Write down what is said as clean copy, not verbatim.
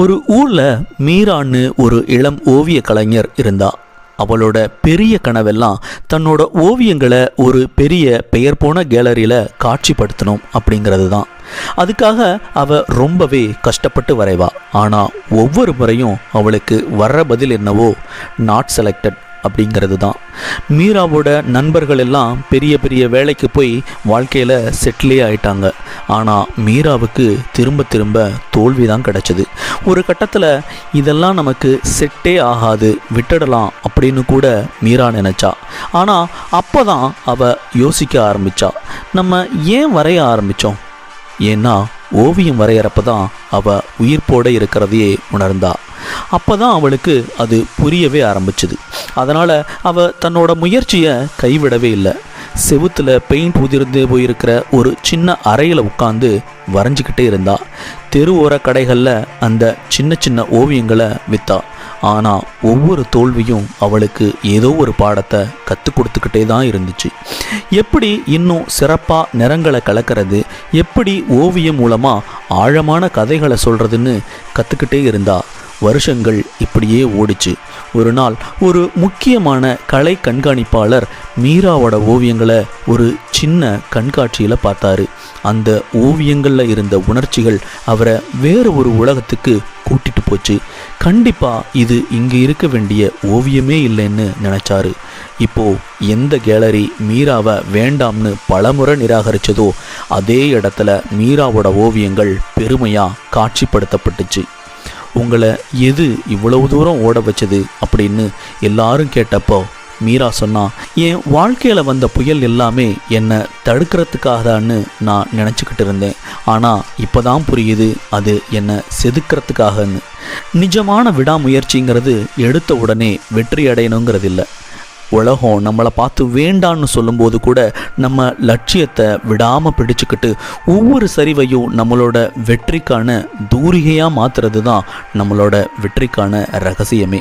ஒரு ஊர்ல மீரான்னு ஒரு இளம் ஓவிய கலைஞர் இருந்தா. அவளோட பெரிய கனவெல்லாம் தன்னோட ஓவியங்களை ஒரு பெரிய பெயர் போன கேலரியில காட்சிப்படுத்தணும் அப்படிங்கிறது தான். அதுக்காக அவ ரொம்பவே கஷ்டப்பட்டு வரைவா. ஆனா ஒவ்வொரு முறையும் அவளுக்கு வர்ற பதில் என்னவோ நாட் செலக்டட் அப்படிங்கிறது தான். மீராவோட நண்பர்கள் எல்லாம் பெரிய பெரிய வேலைக்கு போய் வாழ்க்கையில் செட்டிலே ஆயிட்டாங்க. ஆனால் மீராவுக்கு திரும்ப திரும்ப தோல்வி தான் கிடச்சிது. ஒரு கட்டத்தில் இதெல்லாம் நமக்கு செட்டே ஆகாது, விட்டுடலாம் அப்படின்னு கூட மீரா நினச்சா. ஆனால் அப்போ தான் அவள் யோசிக்க ஆரம்பித்தா, நம்ம ஏன் வரைய ஆரம்பித்தோம்? ஏன்னா ஓவியம் வரைகிறப்ப தான் அவள் உயிர்ப்போடு இருக்கிறதையே உணர்ந்தா. அப்போ தான் அவளுக்கு அது புரியவே ஆரம்பிச்சுது. அதனால் அவள் தன்னோட முயற்சியை கைவிடவே இல்லை. செவுத்தில் பெயிண்ட் உதிர்ந்து போயிருக்கிற ஒரு சின்ன அறையில் உட்காந்து வரைஞ்சிக்கிட்டே இருந்தா. தெரு ஓர கடைகளில் அந்த சின்ன சின்ன ஓவியங்களை விற்றா. ஆனால் ஒவ்வொரு தோல்வியும் அவளுக்கு ஏதோ ஒரு பாடத்தை கற்றுக் கொடுத்துக்கிட்டே தான் இருந்துச்சு. எப்படி இன்னும் சிறப்பாக நிறங்களை கலக்கிறது, எப்படி ஓவியம் மூலமாக ஆழமான கதைகளை சொல்கிறதுன்னு கற்றுக்கிட்டே இருந்தா. வருஷங்கள் இப்படியே ஓடிச்சு. ஒரு நாள் ஒரு முக்கியமான கலை கண்காணிப்பாளர் மீராவோட ஓவியங்களை ஒரு சின்ன கண்காட்சியில் பார்த்தாரு. அந்த ஓவியங்களில் இருந்த உணர்ச்சிகள் அவரை வேறு ஒரு உலகத்துக்கு கூட்டிட்டு போச்சு. கண்டிப்பாக இது இங்கே இருக்க வேண்டிய ஓவியமே இல்லைன்னு நினச்சாரு. இப்போது எந்த கேலரி மீராவை வேண்டாம்னு பலமுறை நிராகரித்ததோ அதே இடத்துல மீராவோட ஓவியங்கள் பெருமையாக காட்சிப்படுத்தப்பட்டுச்சு. உங்களை எது இவ்வளவு தூரம் ஓட வச்சது அப்படின்னு எல்லாரும் கேட்டப்போ மீரா சொன்னா, என் வாழ்க்கையில் வந்த புயல் எல்லாமே என்னை தடுக்கிறதுக்காக தான்னு நான் நினச்சிக்கிட்டு இருந்தேன். ஆனால் இப்போ தான் புரியுது அது என்னை செதுக்கிறதுக்காகன்னு. நிஜமான விடாமுயற்சிங்கிறது எடுத்த உடனே வெற்றி அடையணுங்கிறது இல்லை. உலகம் நம்மளை பார்த்து வேண்டான்னு சொல்லும்போது கூட நம்ம லட்சியத்தை விடாமல் பிடிச்சுக்கிட்டு ஒவ்வொரு சரிவையும் நம்மளோட வெற்றிக்கான தூரிகையாக மாற்றுறது தான் நம்மளோட வெற்றிக்கான ரகசியமே.